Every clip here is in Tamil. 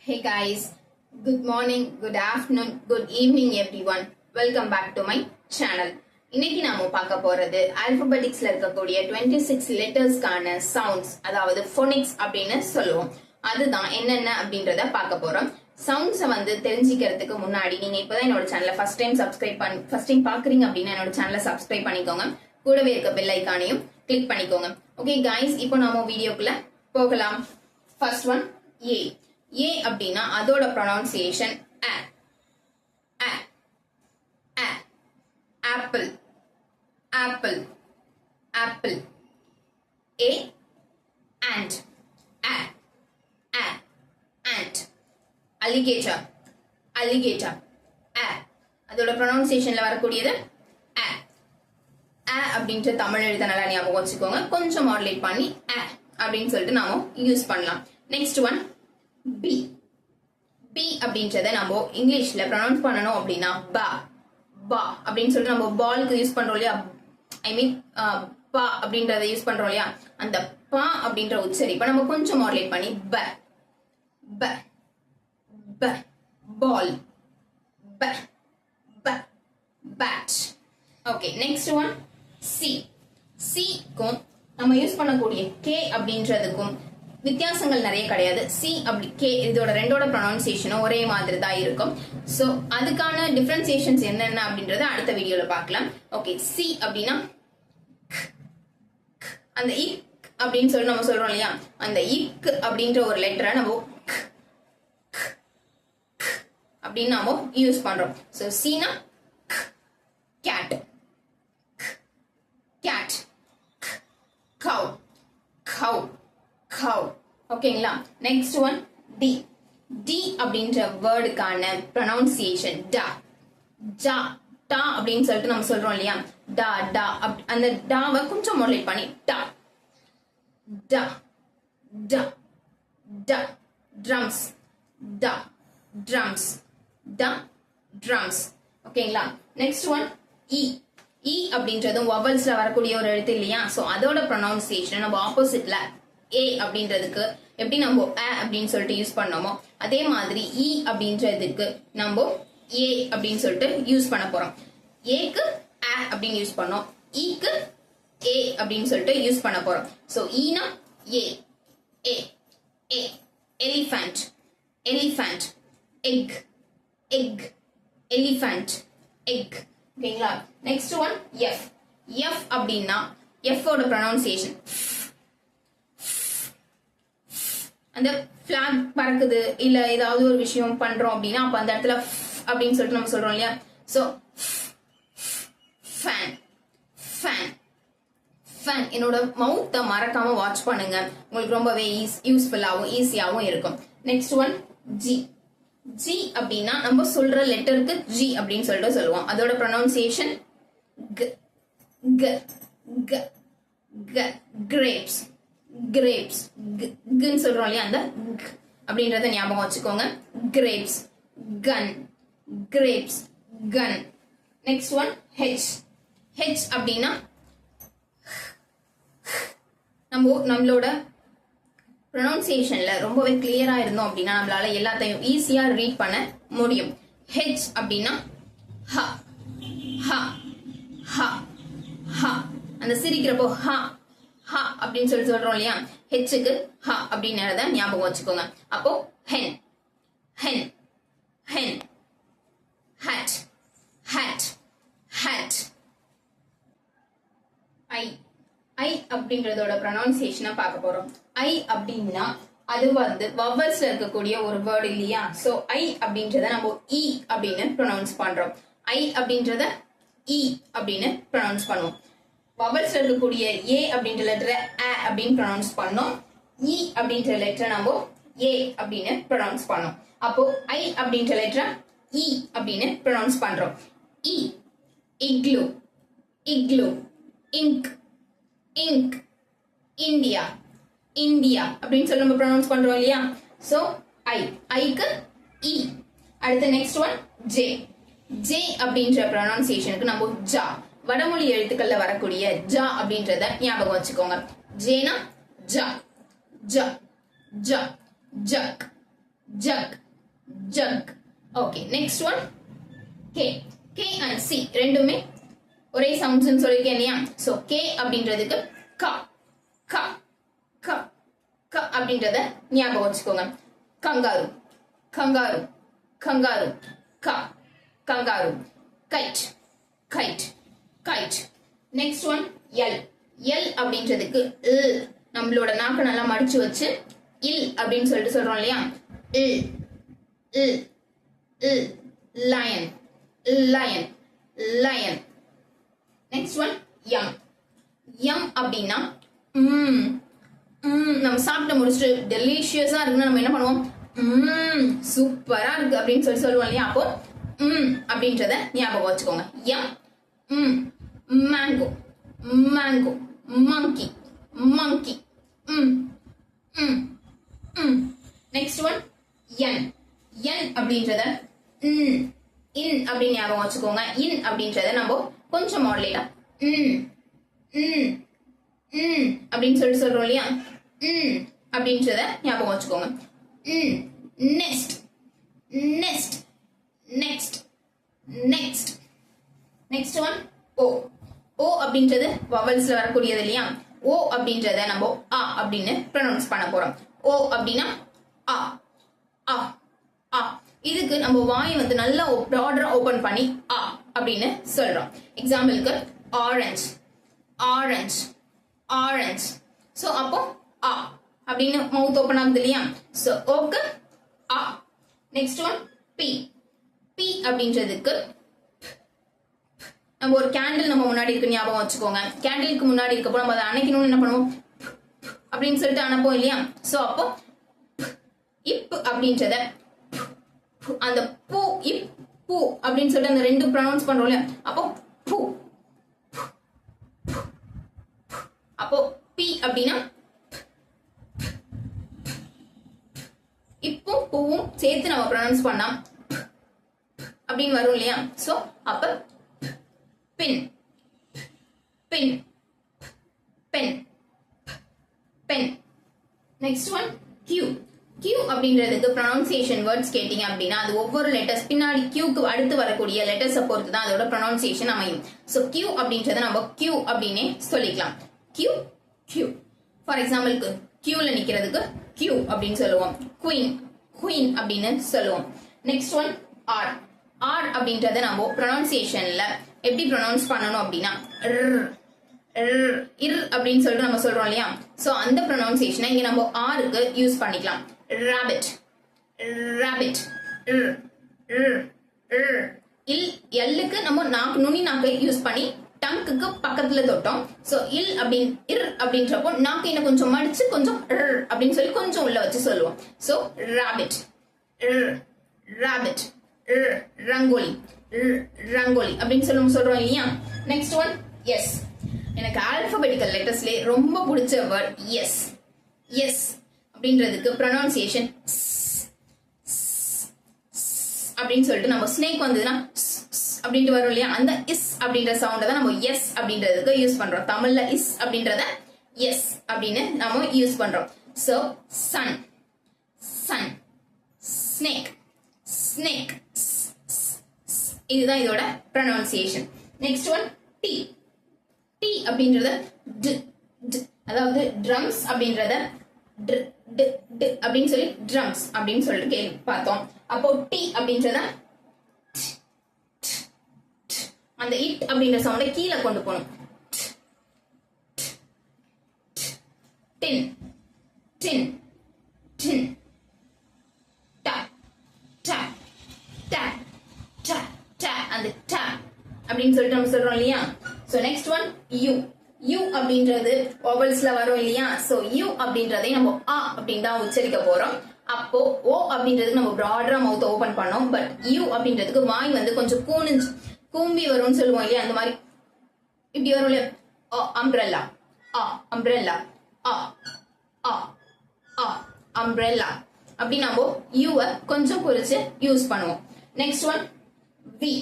Hey guys, good morning, good afternoon, good evening everyone. Welcome back to my channel. இன்னைக்கு நாம பார்க்க போறது ஆல்பபெட்டிக்ஸ்ல இருக்கக்கூடிய 26 லெட்டர்ஸ்க்கான சவுண்ட்ஸ், அதாவது ஃபோனிக்ஸ் அப்படின்னு சொல்லுவோம். அதுதான் என்னென்ன அப்படின்றத பார்க்க போறோம். சவுண்ட்ஸை தெரிஞ்சிக்கிறதுக்கு முன்னாடி நீங்க இப்பதான் என்னோட சேனலை ஃபர்ஸ்ட் டைம் பாக்குறீங்க அப்படின்னா என்னோட சேனலை சப்ஸ்கிரைப் பண்ணிக்கோங்க. கூடவே இருக்க பெல் ஐக்கானையும் கிளிக் பண்ணிக்கோங்க. ஓகே கைஸ், இப்போ நாம வீடியோக்குள்ள போகலாம். First one A. ஏ அப்படின்னா அதோட ப்ரொனவுன்சியேஷன் அ. Apple, apple, apple. A ant, ant. alligator, alligator. அதோட ப்ரொனவுன்சியேஷன்ல வரக்கூடியது அ. அப்படின்ற தமிழ் எழுத நல்லா ஞாபகம் வச்சுக்கோங்க. கொஞ்சம் மாடுலேட் பண்ணி அப்படின்னு சொல்லிட்டு நாம யூஸ் பண்ணலாம். Next one P. பி அப்படின்றத நம்ம இங்கிலீஷ்ல ப்ரொனவுன்ஸ் பண்ணணும் அப்படின்னா பா, பா அப்படின்னு சொல்லிட்டு நம்ம பாலுக்கு யூஸ் பண்றோம் இல்லையா, ஐ மீன் பா அப்படின்றத யூஸ் பண்றோம் இல்லையா, அந்த பா அப்படின்ற உச்சரிப்பை நம்ம கொஞ்சம் மாடுலேட் பண்ணி ப, ப, ப, ball, B, B, bat. Okay, next one C. சிக்கும் நம்ம யூஸ் பண்ணக்கூடிய கே அப்படின்றதுக்கும் வித்தியாசங்கள் நிறைய கிடையாது. சி அப்படி கே இதோட ரெண்டோட ப்ரொனவுன்சியேஷனும் ஒரே மாதிரி தான் இருக்கும். சோ அதுக்கான டிஃபரன்சியேஷன்ஸ் என்னென்ன அப்படின்றத அடுத்த வீடியோல பார்க்கலாம். ஓகே, சி அப்படின்னா அந்த இக் அப்படின்னு சொல்லி நம்ம சொல்றோம் இல்லையா, அந்த இக் அப்படின்ற ஒரு லெட்டரை நம்ம அப்படின்னு நாம யூஸ் பண்றோம். சோ சீனா கேட், கேட். கவ், கவ், கவ். ஓகேங்களா? Next one T. டி அப்படின்ற வேர்டுக்கான ப்ரொனவுன்சியேஷன் டா, ஜா, டா அப்படின்னு சொல்லிட்டு நம்ம சொல்றோம் இல்லையா, டா, டா. அந்த டாவை கொஞ்சம் மாடுலேட் பண்ணி டா, டா, டா, டா. ட்ரம்ஸ், டா, ட்ரம்ஸ், டா, ட்ரம்ஸ். ஓகேங்களா? நெக்ஸ்ட் ஒன் இ. இ அப்படின்றதும் வவல்ஸ்ல வரக்கூடிய ஒரு எழுத்து இல்லையா, சோ அதோட ப்ரொனவுன்சியேஷன் நம்ம ஆப்போசிட்ல ஏ அப்படின்றதுக்கு எப்படி நம்ம அ அப்படின்னு சொல்லிட்டு யூஸ் பண்ணோமோ அதே மாதிரி இ அப்படின்றதுக்கு நம்ம ஏ அப்படின்னு சொல்லிட்டு யூஸ் பண்ண போறோம். ஏக்கு அ அப்படின்னு யூஸ் பண்ணோம், ஈக்கு ஏ அப்படின்னு சொல்லிட்டு யூஸ் பண்ண போறோம். சோ ஈனா ஏ, ஏ, ஏ. Elephant, elephant. Egg, egg, elephant, egg. ஓகேங்களா? Next one F. எஃப் அப்படின்னா எஃப் ஓட ப்ரொனவுன்சியேஷன் அந்த பிளாக் பறக்குது இல்ல ஏதாவது ஒரு விஷயம் பண்றோம் அப்படின்னா அப்ப அந்த இடத்துல அப்படின்னு சொல்லிட்டு நம்ம சொல்றோம் இல்லையா, சோ ஃபேன், ஃபேன், ஃபேன். என்னோட மவுத்தை மறக்காம வாட்ச் பண்ணுங்க, உங்களுக்கு ரொம்பவே யூஸ்ஃபுல்லாகவும் ஈஸியாகவும் இருக்கும். Next one G. ஜி அப்படின்னா நம்ம சொல்ற லெட்டருக்கு ஜி அப்படின்னு சொல்லிட்டு சொல்லுவோம். அதோட ப்ரொனவுன்சியேஷன் க, க, க, க. Grapes, grapes. ன்னு சொல்றோம் இல்லையா, அந்த அப்படின்றத ஞாபகம் வச்சுக்கோங்க. Grapes, gun, grapes, gun. Next one H. H அப்படின்னா நம்மளோட ப்ரொனவுன்சியேஷன்ல ரொம்பவே கிளியரா இருந்தோம் அப்படின்னா நம்மளால எல்லாத்தையும் ஈஸியா ரீட் பண்ண முடியும். ஹெச் அப்படின்னா ஹ, ஹ, ஹ, ஹ. அந்த சிரிக்கிறப்போ ஹ, ஹ அப்படின்னு சொல்லி சொல்றோம் இல்லையா, ஹெச்சுக்கு ஹ அப்படின்னு ஞாபகம் வச்சுக்கோங்க. அப்போ hen, hen, hen. Hat, hat, hat. I. I அப்படின்றதோட ப்ரொனவுன்சியேஷனை பார்க்க போறோம். ஐ அப்படின்னா அது வவல்ஸ்ல இருக்கக்கூடிய ஒரு வேர்டு இல்லையா, சோ ஐ அப்படின்றத நம்ம இ அப்படின்னு ப்ரொனவுன்ஸ் பண்றோம். ஐ அப்படின்றத இ அப்படின்னு ப்ரொனவுன்ஸ் பண்ணுவோம். வவல்ஸ்ல இருக்கக்கூடிய ஏ அப்படின்ற லெட்டரை அ அப்படின்னு ப்ரொனவுன்ஸ் பண்ணோம். இ அப்படின்ற லெட்டரை நம்ம ஏ அப்படின்னு ப்ரொனவுன்ஸ் பண்ணோம். அப்போ ஐ அப்படின்ற லெட்டரை இ அப்படின்னு ப்ரொனவுன்ஸ் பண்றோம். இ. Igloo, igloo. Ink, ink. India, India அப்படின்னு சொல்லி நம்ம ப்ரொனவுன்ஸ் பண்றோம் இல்லையா, சோ ஐ. ஐக்கு இ. அடுத்து நெக்ஸ்ட் ஒன் ஜே. ஜே அப்படின்ற ப்ரொனவுன்சியேஷனுக்கு நம்ம ஜா, வடமொழி எழுத்துக்கள்ல வரக்கூடிய ஜா அப்படின்றத ஞாபகம் வச்சுக்கோங்க. ஜேனா ஜா, ஜா, ஜா, jug, jug, jug. Okay, next one K. K and C ரெண்டுமே ஒரே சவுண்ட்ஸ் சொல்லிருக்கேன் இல்லையா? சோ K அப்படின்றதுக்கு க க க க அப்படின்றத ஞாபகம் வச்சுக்கோங்க. கங்காரு கங்காரு கங்காரு க kangaroo. Guide guide guide. Next one L. L அப்படின்றதுக்கு இல். நம்மளோட நாக்கு நல்லா மடிச்சு வச்சு இல் அப்படின்னு சொல்லிட்டு சொல்றோம் இல்லையா? இல் இல் இல். Lion lion lion. Next one M. M அப்படின்னா நம்ம சாப்பிட்டு முடிச்சுட்டு டெலிஷியஸா இருக்குன்னா நம்ம என்ன பண்ணுவோம்? சூப்பரா இருக்கு அப்படின்னு சொல்லி சொல்லுவோம் இல்லையா? அப்போ அப்படின்றத ஞாபகம் வச்சுக்கோங்க. M mango mango. Monkey monkey. Next one N. N அப்படின்றத இன் அப்படின்னு ஞாபகம் வச்சுக்கோங்க. இன் அப்படின்றத நம்ம கொஞ்சம் மாடலேட்டா அப்படின்னு சொல்லி சொல்றோம் இல்லையா? அப்படின்றத ஞாபகம் வச்சுக்கோங்க. Next next next next. Next one O. O அப்படின்றது வவல்ஸ்ல வரக்கூடியது இல்லையா? ஓ அப்படின்றத நம்ம ஆ அப்படின்னு ப்ரொனவுன்ஸ் பண்ண போறோம். ஓ அப்படின்னா ஆ ஆ ஆ. இதுக்கு நம்ம வாய் வந்து நல்லா ப்ராடரா ஓபன் பண்ணி ஆ அப்படின்னு சொல்றோம். எக்ஸாம்பிளுக்கு ஆரஞ்சு ஆரஞ்சு ஆரஞ்சு. சோ அப்போ ஆ அப்படின்னு மவுத் ஓபன் ஆகுது இல்லையா? சோ ஓக்கு ஆ. Next one P. பி அப்படின்றதுக்கு நம்ம ஒரு கேண்டில் நம்ம முன்னாடி இருக்கு ஞாபகம் வச்சுக்கோங்க. கேண்டிலுக்கு முன்னாடி இருக்கப்போ நம்ம அதை அணைக்கணும்னு என்ன பண்ணுவோம்? அப்படின்னு சொல்லிட்டு அனுப்போம் இல்லையா? சோ அப்போ இப் அப்படின்றத அந்த பூ இப் பூ அப்படின்னு சொல்லிட்டு அந்த ரெண்டு ப்ரொனவுன்ஸ் பண்றோம் இல்லையா? அப்போ பூ. அப்போ பி அப்படின்னா இப்பும் பூவும் சேர்த்து நம்ம ப்ரொனவுன்ஸ் பண்ணா அப்படின்னு வரும் இல்லையா? சோ அப்ப pin pin pen pen. Next one Q. Q அப்படின்றதுக்கு ப்ரொனவுன்சியேஷன் வேர்ட்ஸ் கேட்டீங்க அப்படின்னா அது ஒவ்வொரு லெட்டர்ஸ் பின்னாடி கியூக்கு அடுத்து வரக்கூடிய லெட்டர்ஸை பொறுத்து தான் அதோட ப்ரொனவுன்சியேஷன் அமையும். சோ கியூ அப்படின்றத நம்ம கியூ அப்படின்னே சொல்லிக்கலாம். Q Q. ஃபார் எக்ஸாம்பிளுக்கு கியூல நிக்கிறதுக்கு கியூ அப்படின்னு சொல்லுவோம். குயின் குயின் அப்படின்னு சொல்லுவோம். Next one R. ஆர் அப்படின்றத நம்ம ப்ரொனவுன்சியேஷன்ல எப்படி ப்ரொனவுன்ஸ் பண்ணணும் அப்படின்னா இர் அப்படின்னு சொல்லிட்டு நம்ம சொல்றோம் இல்லையா? சோ அந்த ப்ரொனவுன்சியேஷனை இங்க நம்ம ஆருக்கு யூஸ் பண்ணிக்கலாம். Rapid rapid. இல் எல்லுக்கு நம்ம நாக்கு நுனி நாக்கை யூஸ் பண்ணி டங்குக்கு பக்கத்துல தொட்டோம். சோ இல் அப்படின்னு இர் அப்படின்றப்போ நாக்கு இன்னும் கொஞ்சம் மடிச்சு கொஞ்சம் அப்படின்னு சொல்லி கொஞ்சம் உள்ள வச்சு சொல்லுவோம். So rabbit rabbit. Rangoli rangoli அப்படின்னு சொல்றோம் இல்லையா? Next one S. எனக்கு ஆல்பபெட்டிக்கல் லெட்டர்ஸ்ல ரொம்ப பிடிச்ச வேர்ட் எஸ். எஸ் அப்படின்றதுக்கு ப்ரொனவுன்சியேஷன் அப்படின்னு சொல்லிட்டு நம்ம ஸ்னேக் வந்ததுன்னா அப்படின்ட்டு வரும் இல்லையா? அந்த இஸ் அப்படின்ற சவுண்ட தான் நம்ம எஸ் அப்படின்றதுக்கு யூஸ் பண்றோம். தமிழ்ல இஸ் அப்படின்றத எஸ் அப்படின்னு நம்ம யூஸ் பண்றோம். So sun sun. Snake snake. இதுதான் இதோட pronunciation. Next one T. T அப்படின்றத அதாவது ட்ரம்ஸ் அப்படின்றத அப்படின்னு சொல்லி ட்ரம்ஸ் அப்படின்னு சொல்லிட்டு கேள்வி பார்த்தோம். அப்போ டி அப்படின்றத அந்த இட் அப்படின்ற சவுண்டை கீழே கொண்டு போகணும். டின் டின் டின். டா டா டா டா டா. அந்த டா அப்படின்னு சொல்லிட்டு நம்ம சொல்றோம் இல்லையா? So next one you. You அப்படின்றது வவல்ஸ்ல வரும் இல்லையா? சோ யூ அப்படின்றதை நம்ம ஆ அப்படின்னு தான் உச்சரிக்க போறோம். அப்போ ஓ அப்படின்றதுக்கு நம்ம ப்ராடரா மவுத் ஓபன் பண்ணோம். பட் யூ அப்படின்றதுக்கு வாய் வந்து கொஞ்சம் கூம்பி வரும்னு சொல்லுவோம் இல்லையா? அந்த மாதிரி இப்படி வரும் இல்லையா? அம்ப்ரெல்லா அம்ப்ரெல்லா அம்ப்ரெல்லா அப்படி நம்ம யூவை கொஞ்சம் குறிச்சு யூஸ் பண்ணுவோம். Next one we.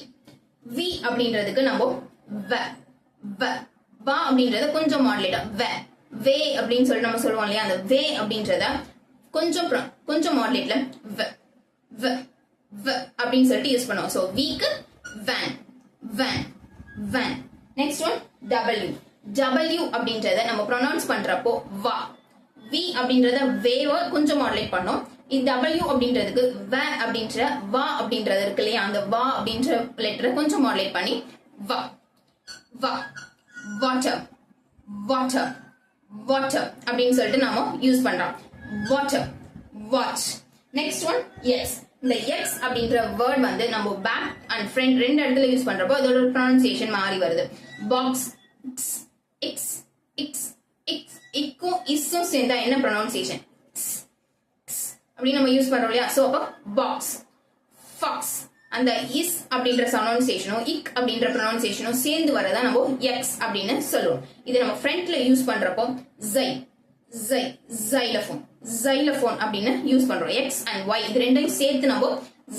வி அப்படின்றதுக்கு நம்ம வா அப்படின்றத கொஞ்சம் மாடலேட்டா வே அப்படின்னு சொல்லி நம்ம சொல்லுவோம் இல்லையா? அந்த வே அப்படின்றத கொஞ்சம் மாடலேட்ல v v அப்படின்னு சொல்லிட்டு யூஸ் பண்ணுவோம். So week van van van. Next one w w அப்படின்றத நம்ம ப்ரொனவுன்ஸ் பண்றப்போ வா. v அப்படின்றத வேவ கொஞ்சம் மாடுலேட் பண்ணோம். இந்த w அப்படின்றதுக்கு வ அப்படின்ற வா அப்படின்றது இருக்கு இல்லையா, அந்த வா அப்படின்ற லெட்டரை கொஞ்சம் மாடுலேட் பண்ணி வா வா வாட்டர் வாட்டர் வாட்டர் அப்படின்னு சொல்லிட்டு நாம யூஸ் பண்றோம். Water watch. Next one S. இந்த எக்ஸ் அப்படின்ற வேர்ட் வந்து நம்ம பேக் அண்ட் ஃப்ரண்ட் ரெண்டு இடத்துல யூஸ் பண்றப்போ அதோட ப்ரொனன்சியேஷன் மாறி வருது. பாக்ஸ் இக்ஸ் இக்ஸ் இக்ஸ் இக்கும் இஸ்ஸும் சேர்ந்தா என்ன ப்ரொனன்சியேஷன் அப்படி நம்ம யூஸ் பண்றோம் இல்லையா. சோ அப்போ பாக்ஸ் ஃபாக்ஸ். அந்த இஸ் அப்படின்ற ப்ரொனன்சியேஷனும் இக் அப்படின்ற ப்ரொனன்சியேஷனும் சேர்ந்து வரதா நம்ம எக்ஸ் அப்படின்னு சொல்லுவோம். இது நம்ம ஃப்ரண்ட்ல யூஸ் பண்றப்போ ஜை ஜை ஜைலோஃபோன் ஜைலோஃபோன் அப்படின்னு யூஸ் பண்றோம். எக்ஸ் அண்ட் ஒய் இது ரெண்டையும் சேர்த்து நம்ம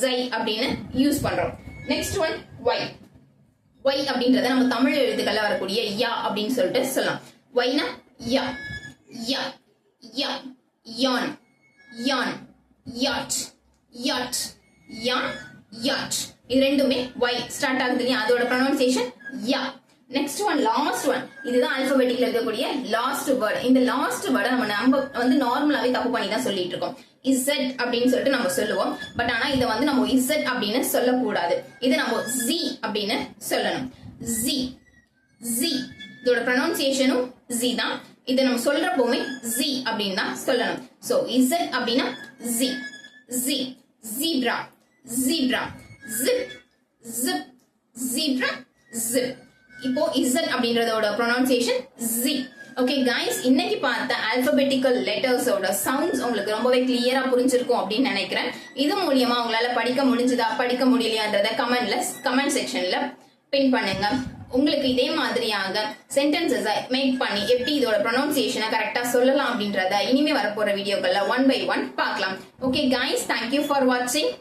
ஜை அப்படின்னு யூஸ் பண்றோம். Next one Y. ஒய் அப்படின்றத நம்ம தமிழ் எழுத்துக்கள்ல வரக்கூடிய யா அப்படின்னு சொல்லிட்டு சொல்லலாம். ஒய்னா யா யா யா யான் யான் யாட் யாட் யான் யாட். இது ரெண்டுமே ஒய் ஸ்டார்ட் ஆகுது இல்லையா, அதோட ப்ரொனன்சியேஷன் யா. Next one last one. இதுதான் ஆல்பபெட்டிக்ல இருக்கக்கூடிய லாஸ்ட் வேர்ட். இந்த லாஸ்ட் வேர்டை நம்ம வந்து நார்மலாவே தப்பு பண்ணி தான் சொல்லிட்டு இருக்கோம். இசட் அப்படின்னு சொல்லிட்டு நம்ம சொல்லுவோம். பட் ஆனா இதை வந்து நம்ம இசட் அப்படின்னு சொல்லக்கூடாது. இதை நம்ம ஜி அப்படின்னு சொல்லணும். G G. இதோட ப்ரொனன்சியேஷனும் ஜி தான். இதை நம்ம சொல்றப்போமே ஜி அப்படின்னு தான் சொல்லணும். சோ இசட் அப்படின்னா Z Z. Zebra zebra. Zip zip zebra zip. இப்போ இசட் அப்படின்றதோட ப்ரொனன்சியேஷன் ஜி. ஓகே கைஸ், இன்னைக்கு பார்த்த ஆல்பபெட்டிக்கல் லெட்டர்ஸோட சவுண்ட்ஸ் உங்களுக்கு ரொம்பவே கிளியரா புரிஞ்சிருக்கும் அப்படின்னு நினைக்கிறேன். இது மூலியமா உங்களால படிக்க முடிஞ்சதா படிக்க முடியலையான்றத கமெண்ட் செக்ஷன்ல பின் பண்ணுங்க. உங்களுக்கு இதே மாதிரியாக சென்டென்சஸ் மேக் பண்ணி எப்படி இதோட ப்ரொனன்சியேஷனை கரெக்டா சொல்லலாம் அப்படின்றத இனிமே வரப்போற வீடியோக்கள்ல 1 by 1 பார்க்கலாம். ஓகே கைஸ், தேங்க்யூ ஃபார் வாட்சிங்.